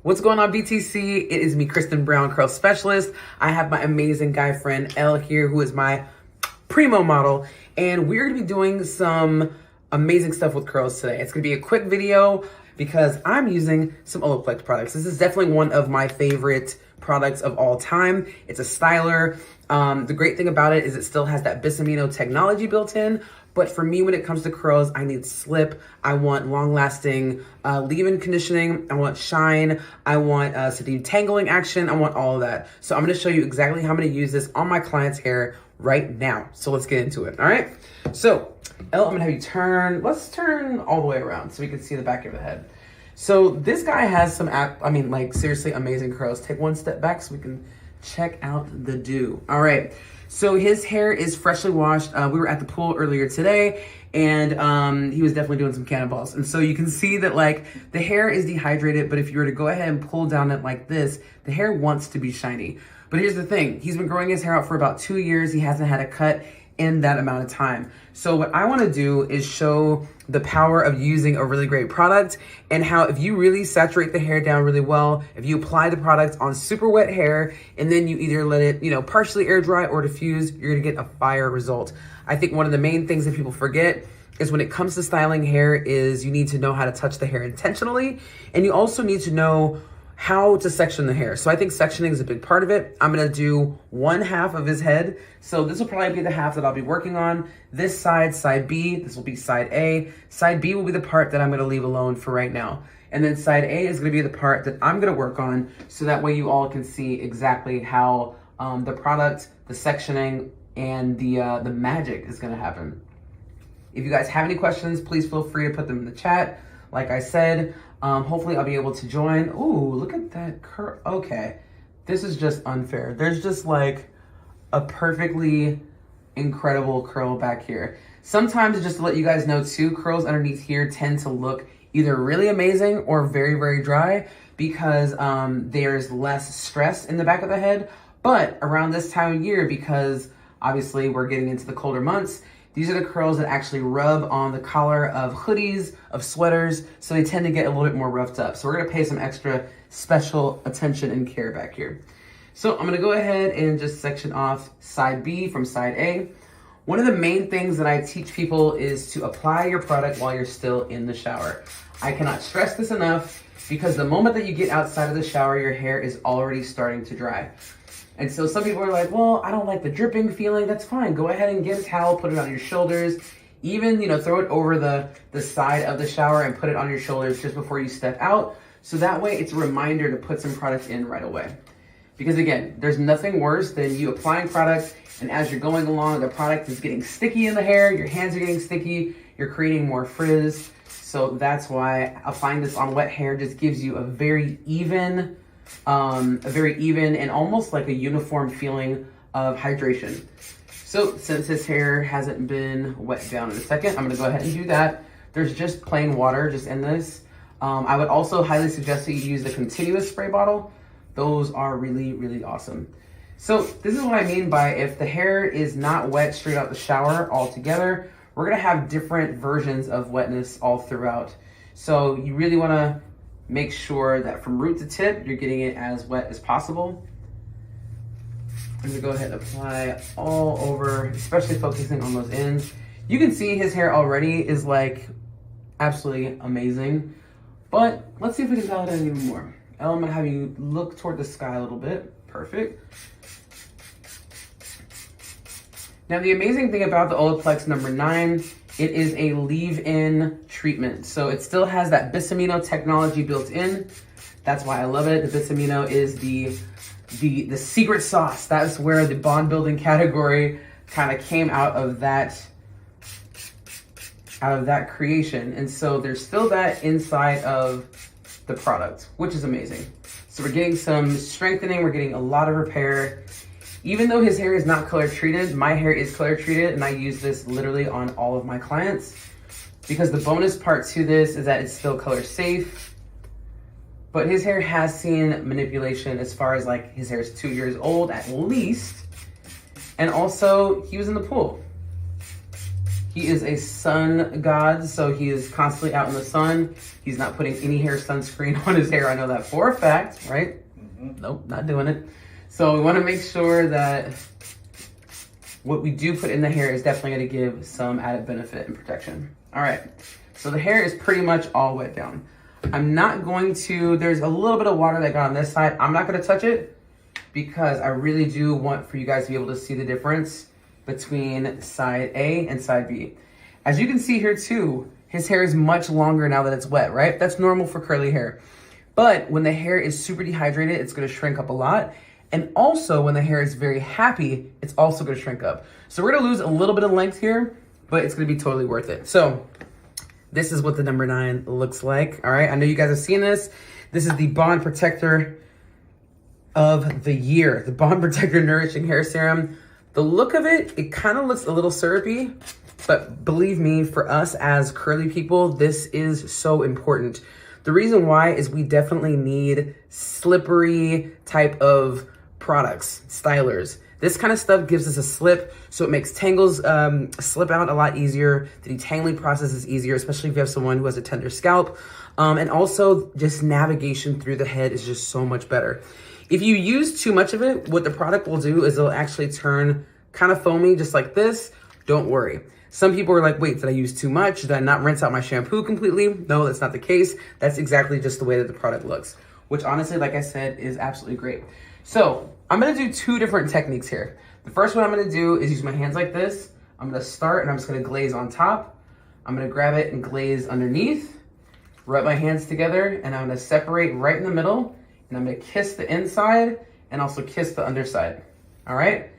What's going on, BTC? It is me, Kristen Brown, curl specialist. I have my amazing guy friend, Elle, here, who is my primo model, and we're gonna be doing some amazing stuff with curls today. It's gonna be a quick video because I'm using some Olaplex products. This is definitely one of my favorite products of all time. It's a styler. The great thing about it is it still has that Bis-Amino technology built in. But for me, when it comes to curls, I need slip. I want long-lasting leave-in conditioning. I want shine. I want some detangling action. I want all of that. So I'm gonna show you exactly how I'm gonna use this on my client's hair right now. So let's get into it, all right? So, Elle, I'm gonna have you let's turn all the way around so we can see the back of the head. So this guy has some, seriously amazing curls. Take one step back so we can check out the do. All right. So his hair is freshly washed. We were at the pool earlier today, and he was definitely doing some cannonballs. And so you can see that the hair is dehydrated, but if you were to go ahead and pull down it like this, the hair wants to be shiny. But here's the thing, he's been growing his hair out for about 2 years. He hasn't had a cut in that amount of time. So what I wanna do is show the power of using a really great product and how if you really saturate the hair down really well, if you apply the product on super wet hair and then you either let it, partially air dry or diffuse, you're gonna get a fire result. I think one of the main things that people forget is when it comes to styling hair is you need to know how to touch the hair intentionally, and you also need to know how to section the hair. So I think sectioning is a big part of it. I'm gonna do one half of his head. So this will probably be the half that I'll be working on. This side, side B, this will be side A. Side B will be the part that I'm gonna leave alone for right now. And then side A is gonna be the part that I'm gonna work on, so that way you all can see exactly how the product, the sectioning, and the magic is gonna happen. If you guys have any questions, please feel free to put them in the chat. Like I said, hopefully I'll be able to join. Ooh, look at that curl. Okay, this is just unfair. There's just a perfectly incredible curl back here. Sometimes, just to let you guys know too, curls underneath here tend to look either really amazing or very, very dry because there's less stress in the back of the head. But around this time of year, because obviously we're getting into the colder months, these are the curls that actually rub on the collar of hoodies, of sweaters, so they tend to get a little bit more roughed up. So we're gonna pay some extra special attention and care back here. So I'm gonna go ahead and just section off side B from side A. One of the main things that I teach people is to apply your product while you're still in the shower. I cannot stress this enough because the moment that you get outside of the shower, your hair is already starting to dry. And so some people are like, well, I don't like the dripping feeling. That's fine. Go ahead and get a towel, put it on your shoulders. Even, throw it over the side of the shower and put it on your shoulders just before you step out. So that way it's a reminder to put some product in right away. Because again, there's nothing worse than you applying product, and as you're going along, the product is getting sticky in the hair, your hands are getting sticky, you're creating more frizz. So that's why applying this on wet hair just gives you a very even and almost like a uniform feeling of hydration. So since his hair hasn't been wet down in a second, I'm gonna go ahead and do that. There's just plain water just in this. I would also highly suggest that you use the continuous spray bottle. Those are really, really awesome. So this is what I mean by if the hair is not wet straight out the shower altogether, we're gonna have different versions of wetness all throughout. So you really wanna make sure that from root to tip, you're getting it as wet as possible. I'm gonna go ahead and apply all over, especially focusing on those ends. You can see his hair already is absolutely amazing, but let's see if we can dial it in even more. Elle, I'm gonna have you look toward the sky a little bit. Perfect. Now the amazing thing about the Olaplex number 9, it is a leave-in treatment. So it still has that Bis-Amino technology built in. That's why I love it. The Bis-Amino is the secret sauce. That's where the bond building category kind of came out of that creation. And so there's still that inside of the product, which is amazing. So we're getting some strengthening, we're getting a lot of repair. Even though his hair is not color treated, my hair is color treated, and I use this literally on all of my clients because the bonus part to this is that it's still color safe, but his hair has seen manipulation as far as his hair is 2 years old at least, and also he was in the pool. He is a sun god, so he is constantly out in the sun. He's not putting any hair sunscreen on his hair. I know that for a fact, right? Nope, not doing it. So we want to make sure that what we do put in the hair is definitely going to give some added benefit and protection. All right, so the hair is pretty much all wet down. I'm not going to, there's a little bit of water that got on this side. I'm not going to touch it because I really do want for you guys to be able to see the difference between side A and side B. As you can see here too, his hair is much longer now that it's wet, right? That's normal for curly hair. But when the hair is super dehydrated, it's going to shrink up a lot. And also when the hair is very happy, it's also going to shrink up. So we're going to lose a little bit of length here, but it's going to be totally worth it. So this is what the number 9 looks like. All right. I know you guys have seen this. This is the Bond Protector of the year, the Bond Protector Nourishing Hair Serum. The look of it, it kind of looks a little syrupy, but believe me, for us as curly people, this is so important. The reason why is we definitely need slippery type of products, stylers. This kind of stuff gives us a slip, so it makes tangles slip out a lot easier. The detangling process is easier, especially if you have someone who has a tender scalp. And also just navigation through the head is just so much better. If you use too much of it, what the product will do is it'll actually turn kind of foamy, just like this. Don't worry. Some people are like, wait, did I use too much? Did I not rinse out my shampoo completely? No, that's not the case. That's exactly just the way that the product looks, which honestly, like I said, is absolutely great. So I'm gonna do 2 different techniques here. The first one I'm gonna do is use my hands like this. I'm gonna start and I'm just gonna glaze on top. I'm gonna grab it and glaze underneath, rub my hands together, and I'm gonna separate right in the middle. And I'm gonna kiss the inside and also kiss the underside, all right?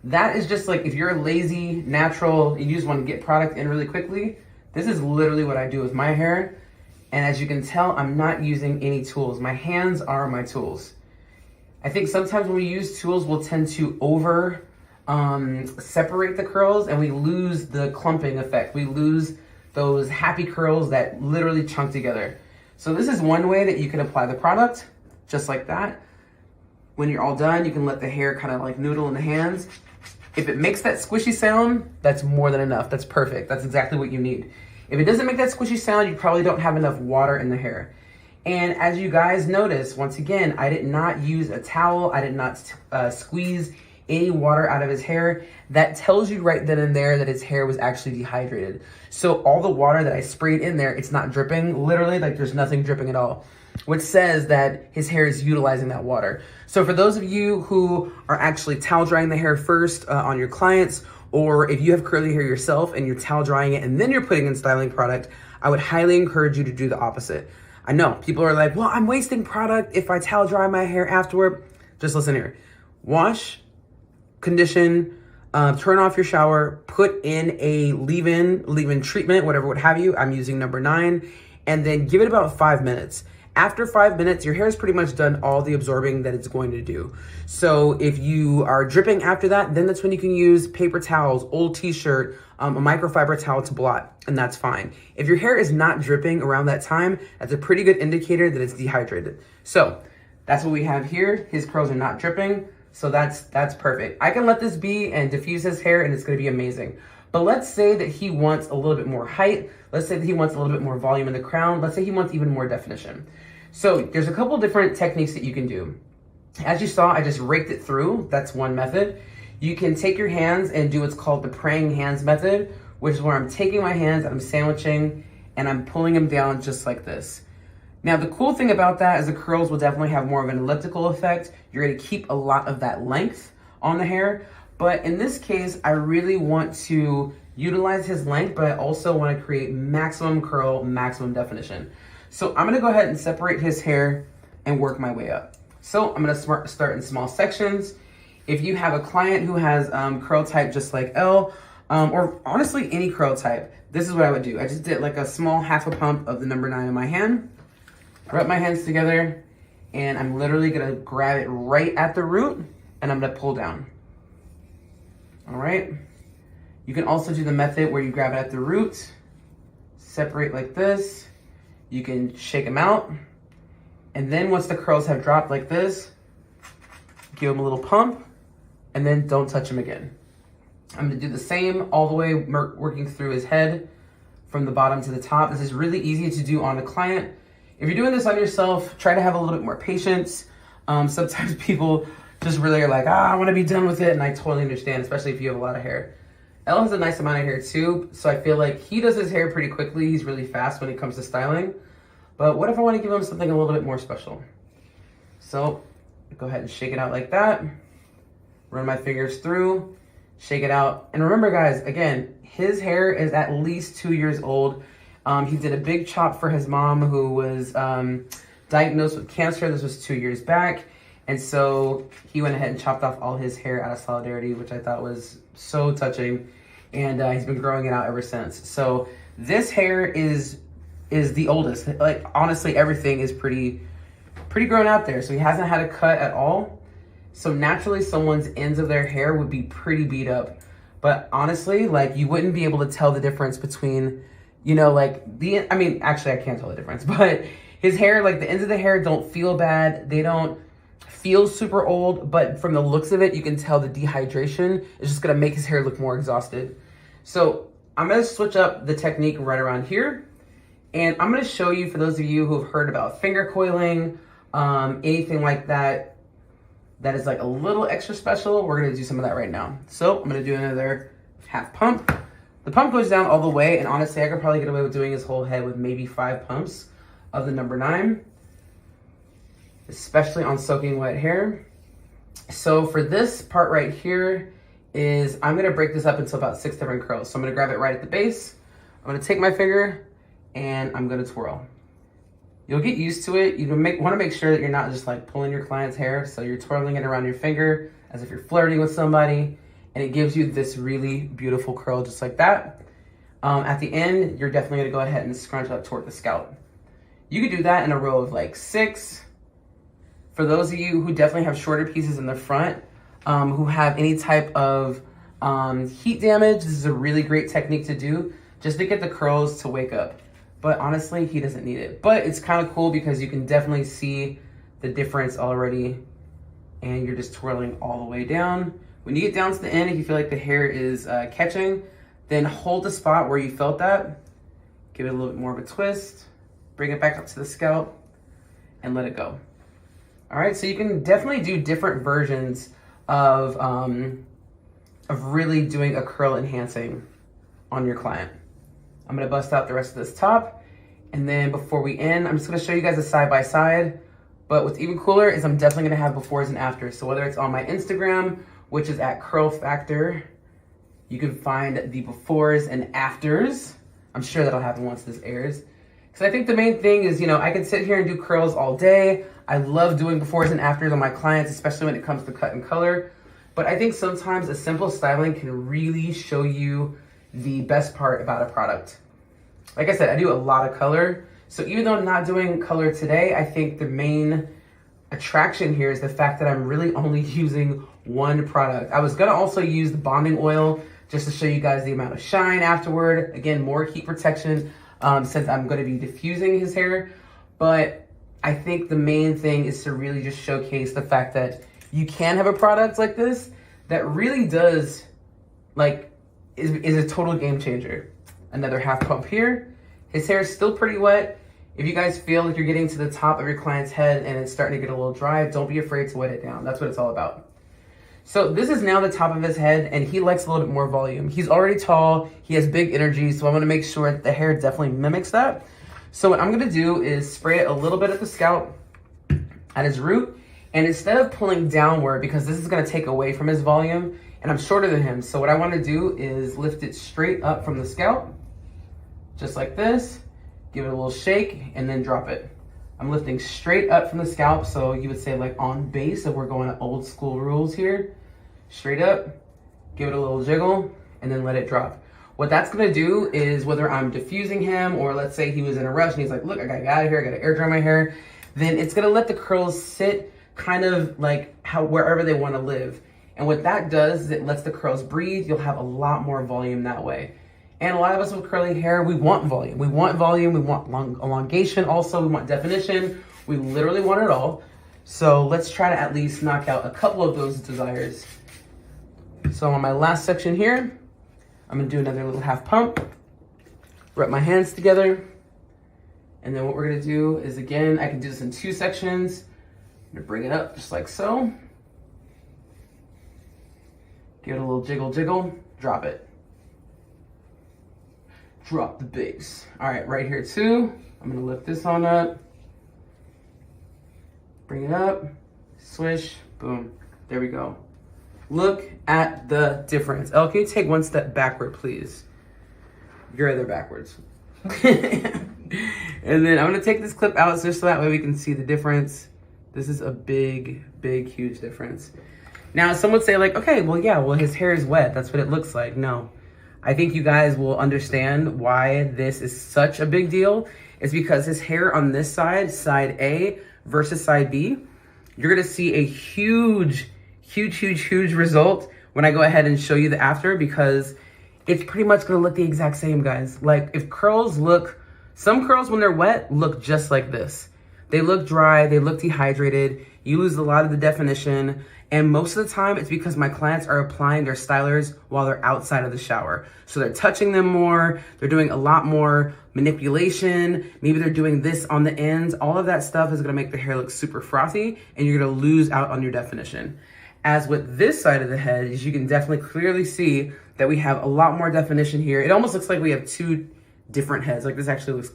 That is just like, if you're lazy, natural, you just wanna get product in really quickly, this is literally what I do with my hair. And as you can tell, I'm not using any tools. My hands are my tools. I think sometimes when we use tools, we'll tend to separate the curls and we lose the clumping effect. We lose those happy curls that literally chunk together. So this is one way that you can apply the product. Just like that. When you're all done, you can let the hair kind of like noodle in the hands. If it makes that squishy sound, that's more than enough. That's perfect. That's exactly what you need. If it doesn't make that squishy sound, you probably don't have enough water in the hair. And as you guys notice, once again, I did not use a towel. I did not squeeze any water out of his hair. That tells you right then and there that his hair was actually dehydrated. So all the water that I sprayed in there, it's not dripping. Literally, like there's nothing dripping at all, which says that his hair is utilizing that water. So for those of you who are actually towel drying the hair first on your clients, or if you have curly hair yourself and you're towel drying it and then you're putting in styling product, I would highly encourage you to do the opposite. I know people are like, well, I'm wasting product if I towel dry my hair afterward. Just listen here. Wash, condition, turn off your shower, put in a leave-in treatment, whatever would have you. I'm using number 9, and then give it about 5 minutes. After 5 minutes, your hair is pretty much done all the absorbing that it's going to do. So if you are dripping after that, then that's when you can use paper towels, old t-shirt, a microfiber towel to blot, and that's fine. If your hair is not dripping around that time, that's a pretty good indicator that it's dehydrated. So that's what we have here. His curls are not dripping, so that's perfect. I can let this be and diffuse his hair, and it's gonna be amazing. But let's say that he wants a little bit more height. Let's say that he wants a little bit more volume in the crown. Let's say he wants even more definition. So there's a couple different techniques that you can do. As you saw, I just raked it through. That's one method. You can take your hands and do what's called the praying hands method, which is where I'm taking my hands and I'm sandwiching and I'm pulling them down just like this. Now, the cool thing about that is the curls will definitely have more of an elliptical effect. You're gonna keep a lot of that length on the hair. But in this case, I really want to utilize his length, but I also want to create maximum curl, maximum definition. So I'm gonna go ahead and separate his hair and work my way up. So I'm gonna start in small sections. If you have a client who has curl type just like L, or honestly any curl type, this is what I would do. I just did like a small half a pump of the number 9 in my hand, rub my hands together, and I'm literally gonna grab it right at the root and I'm gonna pull down. All right. You can also do the method where you grab it at the root, separate like this. You can shake them out. And then once the curls have dropped like this, give them a little pump and then don't touch them again. I'm gonna do the same all the way, working through his head from the bottom to the top. This is really easy to do on a client. If you're doing this on yourself, try to have a little bit more patience. Sometimes people just really are like, I want to be done with it. And I totally understand, especially if you have a lot of hair. Elle has a nice amount of hair too. So I feel like he does his hair pretty quickly. He's really fast when it comes to styling. But what if I want to give him something a little bit more special? So go ahead and shake it out like that. Run my fingers through, shake it out. And remember guys, again, his hair is at least 2 years old. He did a big chop for his mom who was diagnosed with cancer. This was 2 years back. And so he went ahead and chopped off all his hair out of solidarity, which I thought was so touching. And he's been growing it out ever since. So this hair is the oldest. Like honestly, everything is pretty grown out there. So he hasn't had a cut at all. So naturally someone's ends of their hair would be pretty beat up. But honestly, like you wouldn't be able to tell the difference between, you know, like actually I can't tell the difference, but his hair, like the ends of the hair don't feel bad. They don't feel super old, but from the looks of it, you can tell the dehydration is just gonna make his hair look more exhausted. So I'm gonna switch up the technique right around here. And I'm gonna show you, for those of you who have heard about finger coiling, anything like that, that is like a little extra special, we're gonna do some of that right now. So I'm gonna do another half pump. The pump goes down all the way, and honestly, I could probably get away with doing his whole head with maybe 5 pumps of the number 9, especially on soaking wet hair. So for this part right here is, I'm gonna break this up into about 6 different curls. So I'm gonna grab it right at the base. I'm gonna take my finger and I'm gonna twirl. You'll get used to it. You wanna make sure that you're not just like pulling your client's hair. So you're twirling it around your finger as if you're flirting with somebody. And it gives you this really beautiful curl just like that. At the end, you're definitely gonna go ahead and scrunch up toward the scalp. You could do that in a row of like 6. For those of you who definitely have shorter pieces in the front, who have any type of heat damage, this is a really great technique to do just to get the curls to wake up. But honestly, he doesn't need it. But it's kind of cool because you can definitely see the difference already, and you're just twirling all the way down. When you get down to the end, if you feel like the hair is catching, then hold the spot where you felt that, give it a little bit more of a twist, bring it back up to the scalp, and let it go. All right, so you can definitely do different versions of really doing a curl enhancing on your client. I'm gonna bust out the rest of this top, and then before we end, I'm just gonna show you guys a side by side. But what's even cooler is I'm definitely gonna have befores and afters. So whether it's on my Instagram, which is at Curl Factor, you can find the befores and afters. I'm sure that'll happen once this airs. Because I think the main thing is, you know, I can sit here and do curls all day. I love doing befores and afters on my clients, especially when it comes to cut and color. But I think sometimes a simple styling can really show you the best part about a product. Like I said, I do a lot of color. So even though I'm not doing color today, I think the main attraction here is the fact that I'm really only using one product. I was gonna also use the bonding oil just to show you guys the amount of shine afterward. Again, more heat protection since I'm gonna be diffusing his hair. But I think the main thing is to really just showcase the fact that you can have a product like this that really does, like, is a total game changer. Another half pump here. His hair is still pretty wet. If you guys feel like you're getting to the top of your client's head and it's starting to get a little dry, don't be afraid to wet it down. That's what it's all about. So this is now the top of his head, and he likes a little bit more volume. He's already tall, he has big energy, so I wanna make sure that the hair definitely mimics that. So what I'm gonna do is spray it a little bit at the scalp, at his root, and instead of pulling downward, because this is gonna take away from his volume, and I'm shorter than him, so what I wanna do is lift it straight up from the scalp, just like this, give it a little shake, and then drop it. I'm lifting straight up from the scalp, so you would say like on base, if we're going to old school rules here. Straight up, give it a little jiggle, and then let it drop. What that's gonna do is, whether I'm diffusing him, or let's say he was in a rush and he's like, look, I gotta get out of here, I gotta air dry my hair, then it's gonna let the curls sit kind of like wherever they wanna live. And what that does is it lets the curls breathe. You'll have a lot more volume that way. And a lot of us with curly hair, we want volume. We want volume, we want elongation also, we want definition. We literally want it all. So let's try to at least knock out a couple of those desires. So on my last section here, I'm gonna do another little half pump, rub my hands together. And then what we're gonna do is, again, I can do this in 2 sections. I'm gonna bring it up just like so. Give it a little jiggle, jiggle, drop it. Drop the bass. All right, right here too. I'm gonna lift this on up. Bring it up, swish, boom, there we go. Look at the difference. Elle, can you take 1 step backward, please? You're either backwards. And then I'm gonna take this clip out just so that way we can see the difference. This is a big, big, huge difference. Now, some would say like, okay, well, yeah, well, his hair is wet. That's what it looks like. No, I think you guys will understand why this is such a big deal. It's because his hair on this side, side A versus side B, you're gonna see a huge, huge, huge, huge result when I go ahead and show you the after, because it's pretty much gonna look the exact same, guys. Like if curls look, some curls when they're wet look just like this. They look dry, they look dehydrated, you lose a lot of the definition, and most of the time it's because my clients are applying their stylers while they're outside of the shower. So they're touching them more, they're doing a lot more manipulation, maybe they're doing this on the ends. All of that stuff is gonna make the hair look super frothy and you're gonna lose out on your definition. As with this side of the head, as you can definitely clearly see that we have a lot more definition here. It almost looks like we have 2 different heads. Like this actually looks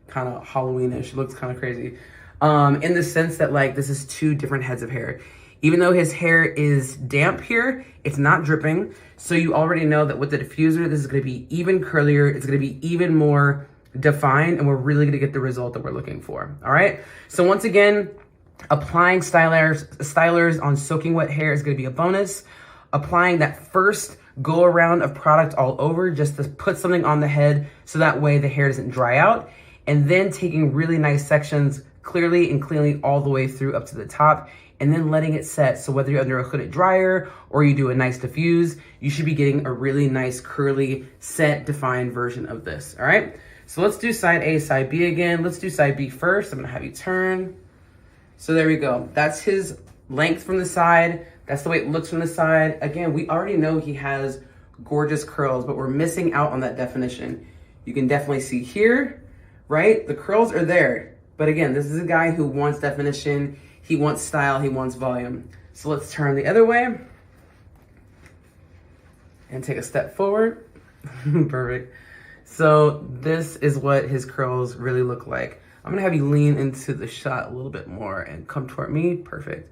kind of Halloween-ish, it looks kind of crazy. In the sense that like this is 2 different heads of hair. Even though his hair is damp here, it's not dripping. So you already know that with the diffuser, this is gonna be even curlier, it's gonna be even more defined, and we're really gonna get the result that we're looking for, all right? So once again, applying stylers on soaking wet hair is gonna be a bonus. Applying that first go around of product all over just to put something on the head so that way the hair doesn't dry out. And then taking really nice sections clearly and cleanly all the way through up to the top, and then letting it set. So whether you're under a hooded dryer or you do a nice diffuse, you should be getting a really nice curly set defined version of this, all right? So let's do side A, side B again. Let's do side B first. I'm gonna have you turn. So there we go. That's his length from the side. That's the way it looks from the side. Again, we already know he has gorgeous curls, but we're missing out on that definition. You can definitely see here, right? The curls are there. But again, this is a guy who wants definition. He wants style, he wants volume. So let's turn the other way and take a step forward. Perfect. So this is what his curls really look like. I'm gonna have you lean into the shot a little bit more and come toward me. Perfect.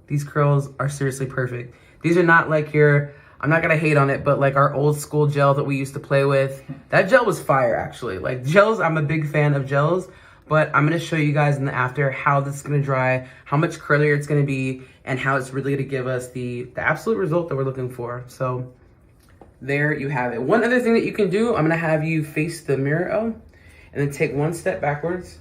These curls are seriously perfect. These are not like your, I'm not gonna hate on it, but like our old school gel that we used to play with. That gel was fire actually. Like gels, I'm a big fan of gels. But I'm gonna show you guys in the after how this is gonna dry, how much curlier it's gonna be, and how it's really gonna give us the absolute result that we're looking for. So there you have it. One other thing that you can do, I'm gonna have you face the mirror, and then take 1 step backwards.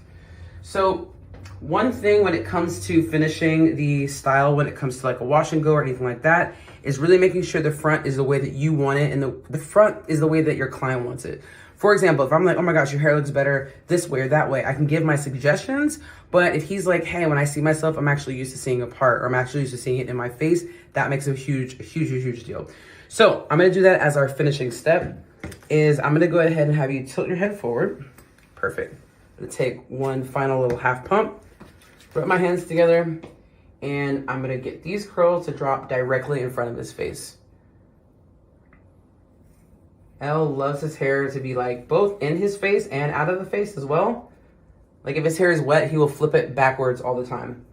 So one thing when it comes to finishing the style, when it comes to like a wash and go or anything like that, is really making sure the front is the way that you want it and the front is the way that your client wants it. For example, if I'm like, oh my gosh, your hair looks better this way or that way, I can give my suggestions. But if he's like, hey, when I see myself, I'm actually used to seeing a part, or I'm actually used to seeing it in my face, that makes a huge, huge, huge, huge deal. So I'm gonna do that as our finishing step, is I'm gonna go ahead and have you tilt your head forward. Perfect. I'm gonna take one final little half pump, put my hands together, and I'm gonna get these curls to drop directly in front of his face. Elle loves his hair to be like both in his face and out of the face as well. Like if his hair is wet, he will flip it backwards all the time.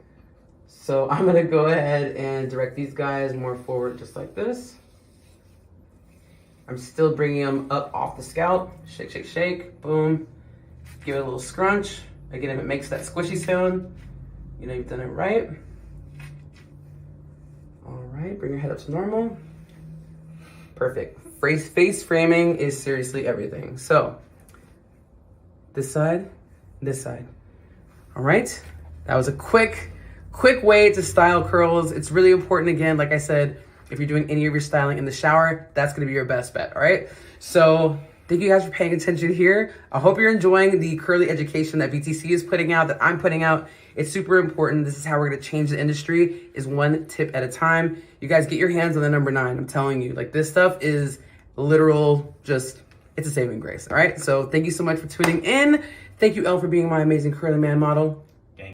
So I'm gonna go ahead and direct these guys more forward just like this. I'm still bringing them up off the scalp. Shake, shake, shake, boom. Give it a little scrunch. Again, if it makes that squishy sound, you know you've done it right. All right, bring your head up to normal. Perfect. Face framing is seriously everything. So, this side. All right, that was a quick way to style curls. It's really important, again, like I said, if you're doing any of your styling in the shower, that's gonna be your best bet, all right? So, thank you guys for paying attention here. I hope you're enjoying the curly education that BTC is putting out, that I'm putting out. It's super important. This is how we're gonna change the industry, is one tip at a time. You guys get your hands on the number 9. I'm telling you, like, this stuff is literal, just, it's a saving grace, all right? So thank you so much for tuning in. Thank you, Elle, for being my amazing curly man model.